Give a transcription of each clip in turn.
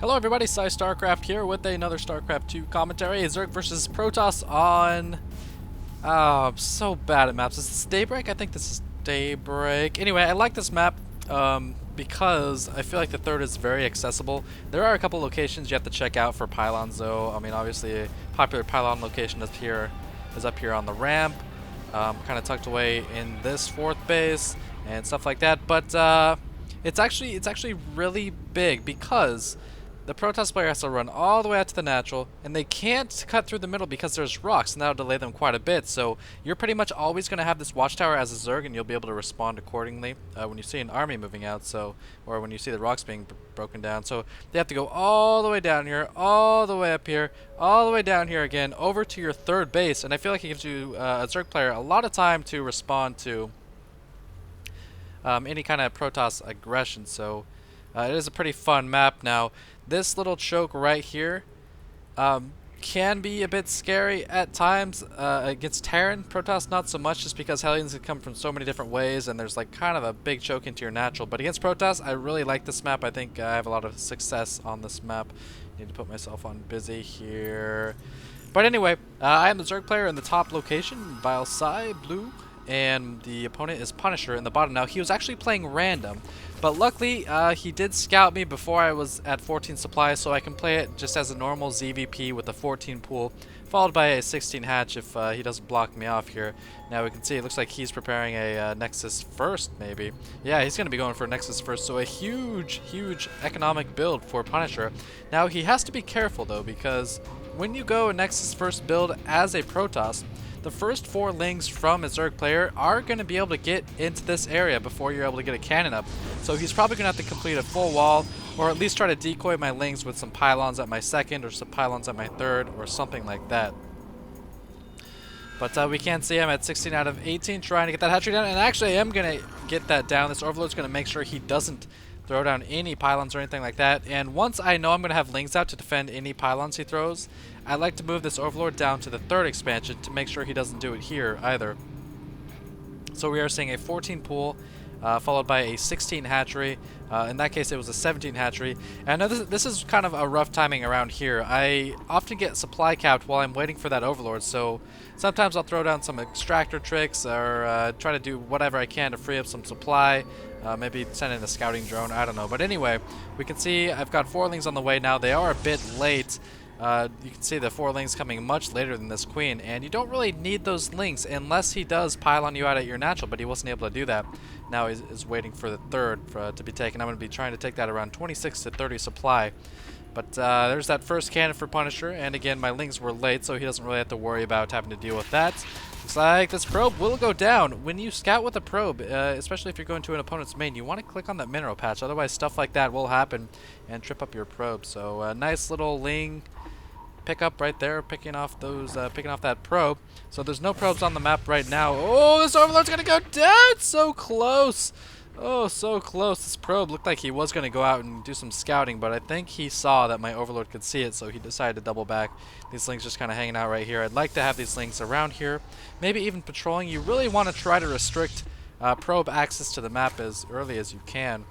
Hello everybody, PsyStarcraft here with another StarCraft 2 commentary. Zerg versus Protoss on... Oh, I'm so bad at maps. Is this Daybreak? I think this is Daybreak. Anyway, I like this map because I feel like the third is very accessible. There are a couple locations you have to check out for pylons though. I mean, obviously a popular pylon location is up here on the ramp. Kind of tucked away in this fourth base and stuff like that. But it's actually really big because the Protoss player has to run all the way out to the natural, and they can't cut through the middle because there's rocks, and that'll delay them quite a bit. So you're pretty much always going to have this watchtower as a Zerg, and you'll be able to respond accordingly when you see an army moving out, or when you see the rocks being broken down. So they have to go all the way down here, all the way up here, all the way down here again, over to your third base, and I feel like it gives you, a Zerg player, a lot of time to respond to any kind of Protoss aggression. So it is a pretty fun map. Now, this little choke right here can be a bit scary at times against Terran. Protoss not so much, just because Hellions can come from so many different ways, and there's like kind of a big choke into your natural. But against Protoss, I really like this map. I think I have a lot of success on this map. Need to put myself on busy here. But anyway, I am the Zerg player in the top location, vilePsY, blue, and the opponent is Punisher in the bottom. Now, he was actually playing random, but luckily he did scout me before I was at 14 supply, so I can play it just as a normal ZVP with a 14 pool, followed by a 16 hatch if he doesn't block me off here. Now we can see it looks like he's preparing a Nexus first, maybe. Yeah, he's going to be going for a Nexus first, so a huge economic build for Punisher. Now, he has to be careful, though, because when you go a Nexus first build as a Protoss, the first 4 lings from a Zerg player are going to be able to get into this area before you're able to get a cannon up. So he's probably going to have to complete a full wall, or at least try to decoy my lings with some pylons at my second, or some pylons at my third, or something like that. But we can see I'm at 16 out of 18 trying to get that hatchery down, and actually I am going to get that down. This Overlord's going to make sure he doesn't throw down any pylons or anything like that. And once I know I'm going to have lings out to defend any pylons he throws, I like to move this Overlord down to the third expansion to make sure he doesn't do it here either. So we are seeing a 14 pool followed by a 16 hatchery. In that case, it was a 17 hatchery. And I know this is kind of a rough timing around here. I often get supply capped while I'm waiting for that Overlord, so sometimes I'll throw down some extractor tricks or try to do whatever I can to free up some supply. Maybe send in a scouting drone, I don't know. But anyway, we can see I've got 4 lings on the way now. They are a bit late. You can see the 4 lings coming much later than this queen, and you don't really need those lings unless he does pylon you out at your natural, but he wasn't able to do that. Now he's waiting for the third to be taken. I'm going to be trying to take that around 26 to 30 supply. But there's that first cannon for Punisher, and again, my lings were late, so he doesn't really have to worry about having to deal with that. Looks like this probe will go down. When you scout with a probe, especially if you're going to an opponent's main, you want to click on that mineral patch, otherwise stuff like that will happen and trip up your probe. So nice little ling pickup right there, picking off that probe. So there's no probes on the map right now. Oh, this Overlord's gonna go down! So close! Oh, so close. This probe looked like he was gonna go out and do some scouting, but I think he saw that my Overlord could see it, so he decided to double back. These lings just kind of hanging out right here. I'd like to have these lings around here, maybe even patrolling. You really want to try to restrict probe access to the map as early as you can.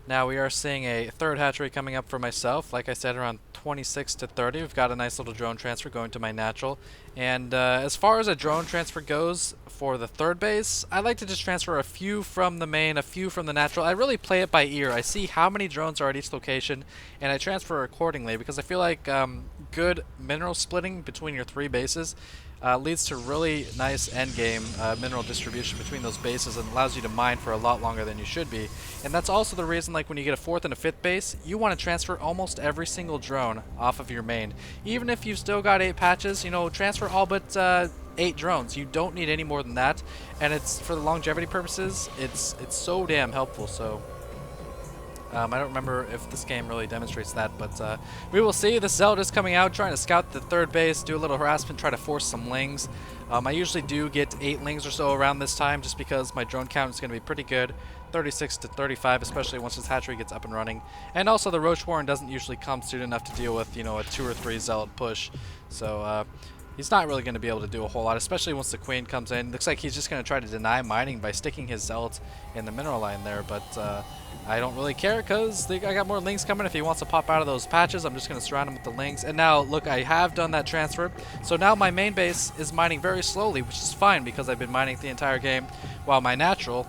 Now we are seeing a third hatchery coming up for myself. Like I said, around 26 to 30. We've got a nice little drone transfer going to my natural. And as far as a drone transfer goes for the third base, I like to just transfer a few from the main, a few from the natural. I really play it by ear. I see how many drones are at each location, and I transfer accordingly because I feel like good mineral splitting between your 3 bases leads to really nice endgame mineral distribution between those bases and allows you to mine for a lot longer than you should be. And that's also the reason, like, when you get a 4th and a 5th base, you want to transfer almost every single drone off of your main. Even if you've still got 8 patches, you know, transfer all but 8 drones. You don't need any more than that, and it's for the longevity purposes, it's so damn helpful. So I don't remember if this game really demonstrates that, but we will see. The Zealot is coming out, trying to scout the third base, do a little harassment, try to force some lings. I usually do get 8 lings or so around this time, just because my drone count is going to be pretty good. 36 to 35, especially once this hatchery gets up and running. And also the Roach Warren doesn't usually come soon enough to deal with, you know, a 2 or 3 Zealot push. So he's not really going to be able to do a whole lot, especially once the queen comes in. Looks like he's just going to try to deny mining by sticking his zealots in the mineral line there, but I don't really care because I got more lings coming. If he wants to pop out of those patches, I'm just going to surround him with the lings. And now, look, I have done that transfer. So now my main base is mining very slowly, which is fine because I've been mining the entire game, while my natural,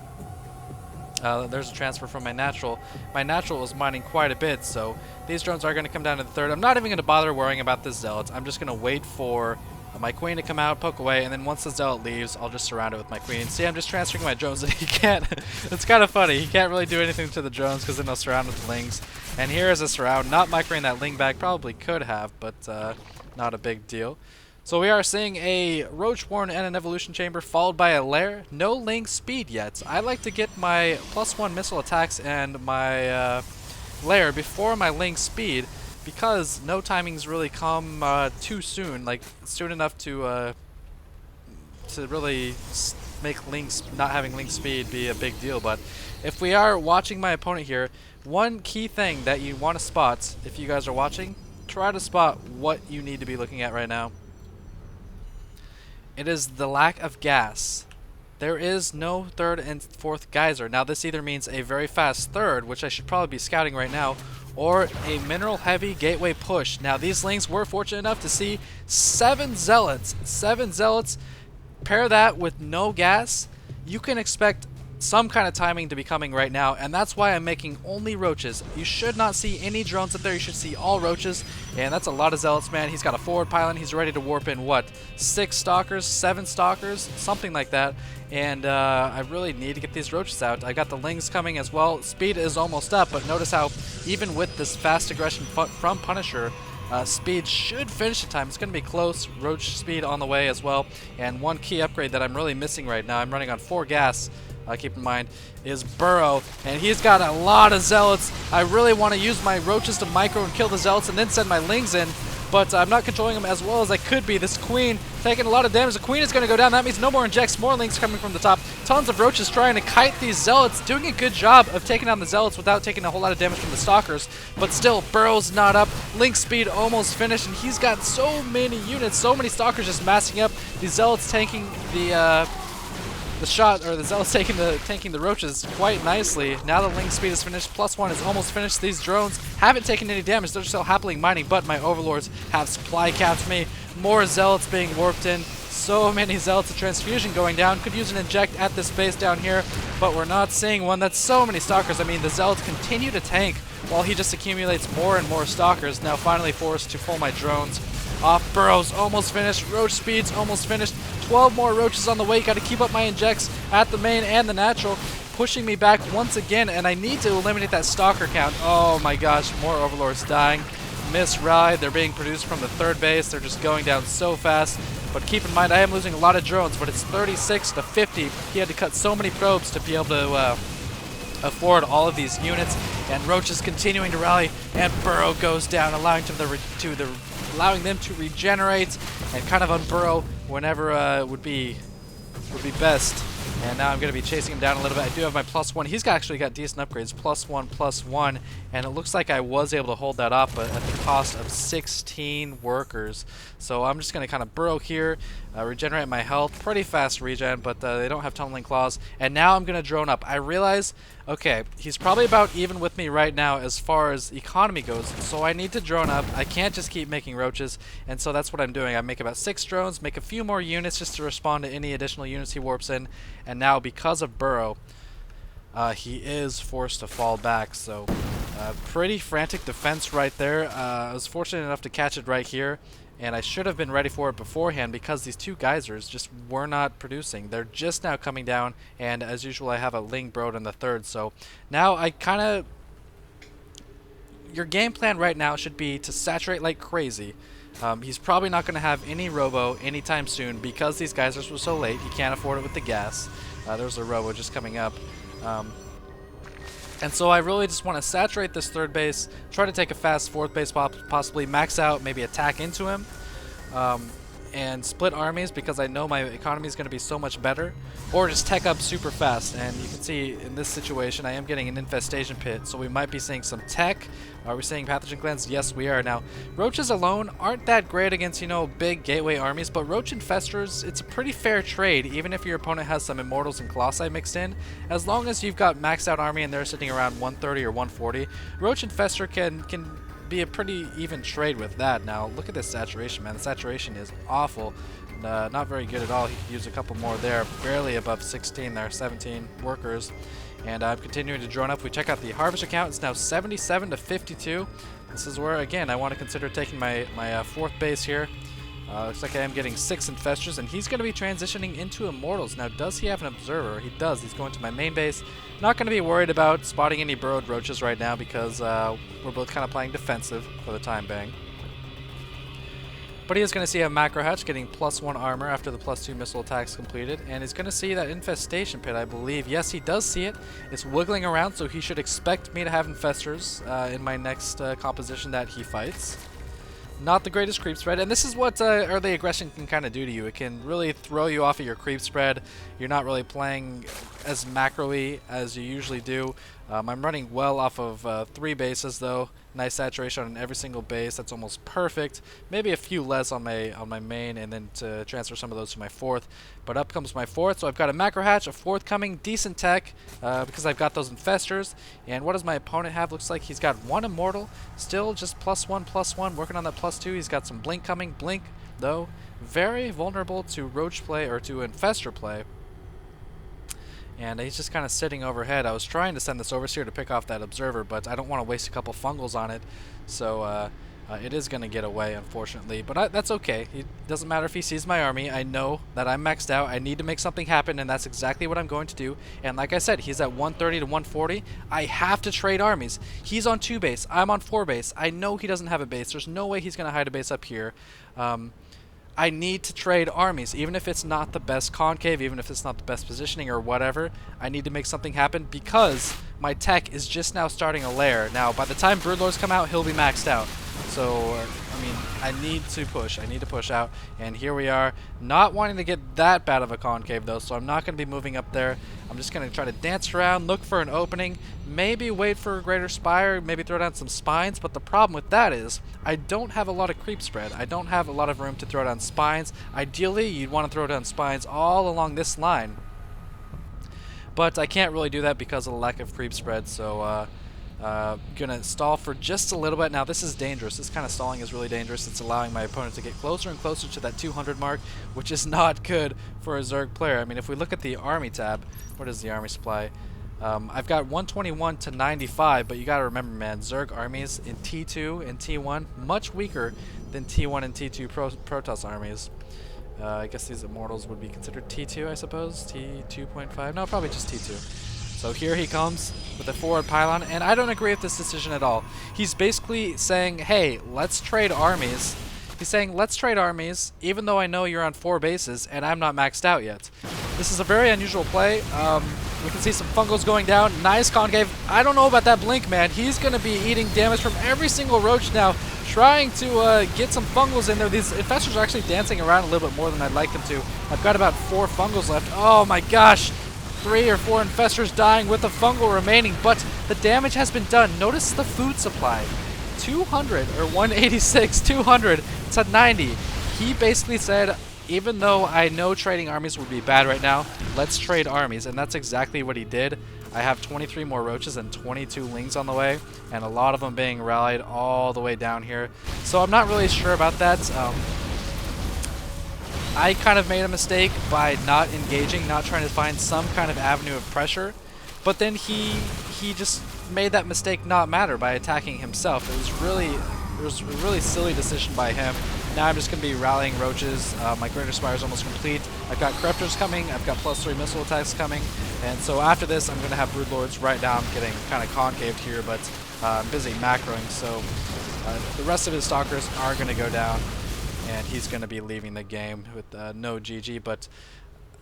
there's a transfer from my natural. My natural is mining quite a bit, so these drones are going to come down to the third. I'm not even going to bother worrying about this zealot. I'm just going to wait for my queen to come out, poke away, and then once the zealot leaves, I'll just surround it with my queen. See, I'm just transferring my drones, and he can't. It's kind of funny. He can't really do anything to the drones because then they'll surround with the lings. And here is a surround. Not microing that ling back. Probably could have, but not a big deal. So we are seeing a Roach Warren and an Evolution Chamber followed by a Lair. No ling speed yet. I like to get my +1 missile attacks and my Lair before my ling speed, because no timings really come too soon, like soon enough to really make not having ling speed be a big deal. But if we are watching my opponent here, one key thing that you want to spot, if you guys are watching, try to spot what you need to be looking at right now. It is the lack of gas. There is no third and fourth geyser. Now this either means a very fast third, which I should probably be scouting right now, or a mineral heavy gateway push. Now these lings were fortunate enough to see 7 zealots. 7 zealots. Pair that with no gas, you can expect some kind of timing to be coming right now, and that's why I'm making only roaches. You should not see any drones up there. You should see all roaches, and that's a lot of zealots, man. He's got a forward pylon. He's ready to warp in, what, 6 stalkers, 7 stalkers, something like that. And I really need to get these roaches out. I got the lings coming as well. Speed is almost up, but notice how even with this fast aggression from Punisher, speed should finish the time. It's going to be close. Roach speed on the way as well. And one key upgrade that I'm really missing right now, I'm running on 4 gas, keep in mind, is Burrow, and he's got a lot of zealots. I really want to use my roaches to micro and kill the zealots and then send my lings in, but I'm not controlling them as well as I could be. This queen taking a lot of damage. The queen is going to go down. That means no more injects, more lings coming from the top. Tons of roaches trying to kite these zealots, doing a good job of taking down the zealots without taking a whole lot of damage from the stalkers, but still, Burrow's not up. Link speed almost finished, and he's got so many units, so many stalkers just massing up. These zealots tanking the shot, or the zealots tanking the roaches quite nicely. Now the link speed is finished. +1 is almost finished. These drones haven't taken any damage. They're still happily mining, but my overlords have supply capped me. More zealots being warped in. So many zealots. A transfusion going down. Could use an inject at this base down here, but we're not seeing one. That's so many stalkers. I mean, the zealots continue to tank while he just accumulates more and more stalkers. Now finally forced to pull my drones off. Burrows almost finished. Roach speeds almost finished. 12 more roaches on the way. Got to keep up my injects at the main and the natural, pushing me back once again, and I need to eliminate that stalker count. Oh my gosh, more overlords dying. Miss ride. They're being produced from the third base. They're just going down so fast. But keep in mind, I am losing a lot of drones, but it's 36 to 50. He had to cut so many probes to be able to afford all of these units, and Roach is continuing to rally, and Burrow goes down, allowing them to regenerate and kind of unburrow whenever would be best. And now I'm going to be chasing him down a little bit. I do have my +1. He's actually got decent upgrades, +1, and it looks like I was able to hold that up, but at the cost of 16 workers. So I'm just going to kind of burrow here, regenerate my health. Pretty fast regen, but they don't have tunneling claws. And now I'm going to drone up. I realize, okay, he's probably about even with me right now as far as economy goes, so I need to drone up. I can't just keep making roaches, and so that's what I'm doing. I make about 6 drones, make a few more units just to respond to any additional units he warps in, and now because of Burrow, he is forced to fall back. So pretty frantic defense right there. I was fortunate enough to catch it right here, and I should have been ready for it beforehand because these 2 geysers just were not producing. They're just now coming down, and as usual I have a Ling Broad in the third. So now I kind of... Your game plan right now should be to saturate like crazy. He's probably not going to have any robo anytime soon because these geysers were so late. He can't afford it with the gas. There's a robo just coming up. And so I really just want to saturate this third base, try to take a fast fourth base, possibly max out, maybe attack into him. and split armies because I know my economy is going to be so much better, or just tech up super fast. And you can see in this situation I am getting an infestation pit, so we might be seeing some tech. Are we seeing pathogen cleanse? Yes, we are. Now, roaches alone aren't that great against, you know, big gateway armies, but roach infestors, it's a pretty fair trade, even if your opponent has some immortals and colossi mixed in. As long as you've got maxed out army and they're sitting around 130 or 140, roach infestor can be a pretty even trade with that. Now, look at this saturation, man. The saturation is awful. Not very good at all. He could use a couple more there. Barely above 16 there, 17 workers. And I'm continuing to drone up. We check out the harvester count. It's now 77 to 52. This is where, again, I want to consider taking my fourth base here. Looks like I am getting 6 infestors, and he's going to be transitioning into immortals. Now, does he have an observer? He does. He's going to my main base. Not going to be worried about spotting any burrowed roaches right now because we're both kind of playing defensive for the time being. But he is going to see a macro hatch getting +1 armor after the +2 missile attacks completed, and he's going to see that infestation pit, I believe. Yes, he does see it. It's wiggling around, so he should expect me to have infestors in my next composition that he fights. Not the greatest creep spread, and this is what early aggression can kind of do to you. It can really throw you off of your creep spread. You're not really playing as macro-y as you usually do. I'm running well off of 3 bases though. Nice saturation on every single base. That's almost perfect. Maybe a few less on my main, and then to transfer some of those to my 4th. But up comes my 4th, so I've got a macro hatch, a 4th coming, decent tech because I've got those infestors. And what does my opponent have? Looks like he's got 1 immortal, still just +1/+1, working on that +2. He's got some blink coming. Blink though very vulnerable to roach play or to infestor play. And he's just kind of sitting overhead. I was trying to send this overseer to pick off that observer, but I don't want to waste a couple fungals on it. So it is going to get away, unfortunately. But that's okay. It doesn't matter if he sees my army. I know that I'm maxed out. I need to make something happen, and that's exactly what I'm going to do. And like I said, he's at 130 to 140. I have to trade armies. He's on 2 base. I'm on 4 base. I know he doesn't have a base. There's no way he's going to hide a base up here. I need to trade armies, even if it's not the best concave, even if it's not the best positioning or whatever. I need to make something happen because my tech is just now starting a lair. Now, by the time Broodlords come out, he'll be maxed out. So, I mean, I need to push. I need to push out. And here we are, not wanting to get that bad of a concave, though, so I'm not going to be moving up there. I'm just going to try to dance around, look for an opening, maybe wait for a greater spire, maybe throw down some spines. But the problem with that is I don't have a lot of creep spread. I don't have a lot of room to throw down spines. Ideally, you'd want to throw down spines all along this line. But I can't really do that because of the lack of creep spread, so gonna stall for just a little bit. Now this is dangerous. This kind of stalling is really dangerous. It's allowing my opponent to get closer and closer to that 200 mark, which is not good for a Zerg player. I mean, if we look at the army tab, what is the army supply? I've got 121 to 95, but you gotta remember, man, Zerg armies in T2 and T1 much weaker than T1 and T2 Protoss armies. I guess these immortals would be considered T2, I suppose. T2.5? No, probably just T2. So here he comes with a forward pylon, and I don't agree with this decision at all. He's basically saying, hey, let's trade armies. He's saying, let's trade armies, even though I know you're on 4 bases, and I'm not maxed out yet. This is a very unusual play. We can see some fungals going down. Nice concave. I don't know about that blink, man. He's going to be eating damage from every single roach now, trying to get some fungals in there. These infestors are actually dancing around a little bit more than I'd like them to. I've got about 4 fungals left. Oh my gosh! 3 or 4 infestors dying with a fungal remaining, but the damage has been done. Notice the food supply. 200, or 186, 200, it's at 90. He basically said, even though I know trading armies would be bad right now, let's trade armies, and that's exactly what he did. I have 23 more roaches and 22 lings on the way, and a lot of them being rallied all the way down here. So I'm not really sure about that. I kind of made a mistake by not engaging, not trying to find some kind of avenue of pressure, but then he just made that mistake not matter by attacking himself. It was a really silly decision by him. Now I'm just going to be rallying roaches. My Greater Spire is almost complete. I've got Corruptors coming, I've got +3 missile attacks coming, and so after this I'm going to have Broodlords. Right now I'm getting kind of concaved here, but I'm busy macroing, so the rest of his Stalkers are going to go down, and he's going to be leaving the game with no GG. But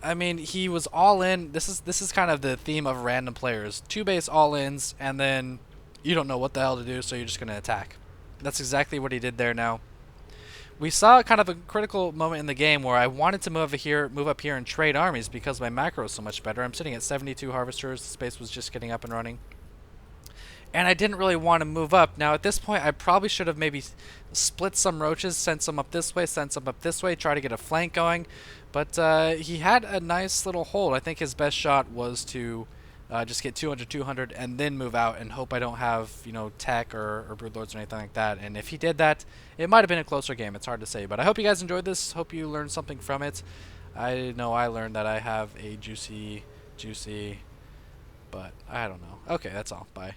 I mean, he was all in. This is kind of the theme of random players. 2 base all-ins, and then you don't know what the hell to do, so you're just going to attack. That's exactly what he did there now. we saw kind of a critical moment in the game where I wanted to move up here and trade armies because my macro is so much better. I'm sitting at 72 harvesters. The space was just getting up and running. And I didn't really want to move up. Now, at this point, I probably should have maybe split some roaches, sent some up this way, sent some up this way, try to get a flank going. But he had a nice little hold. I think his best shot was to just get 200, 200, and then move out and hope I don't have, tech or broodlords or anything like that. And if he did that, it might have been a closer game. It's hard to say. But I hope you guys enjoyed this. Hope you learned something from it. I know I learned that I have a juicy, but I don't know. Okay, that's all. Bye.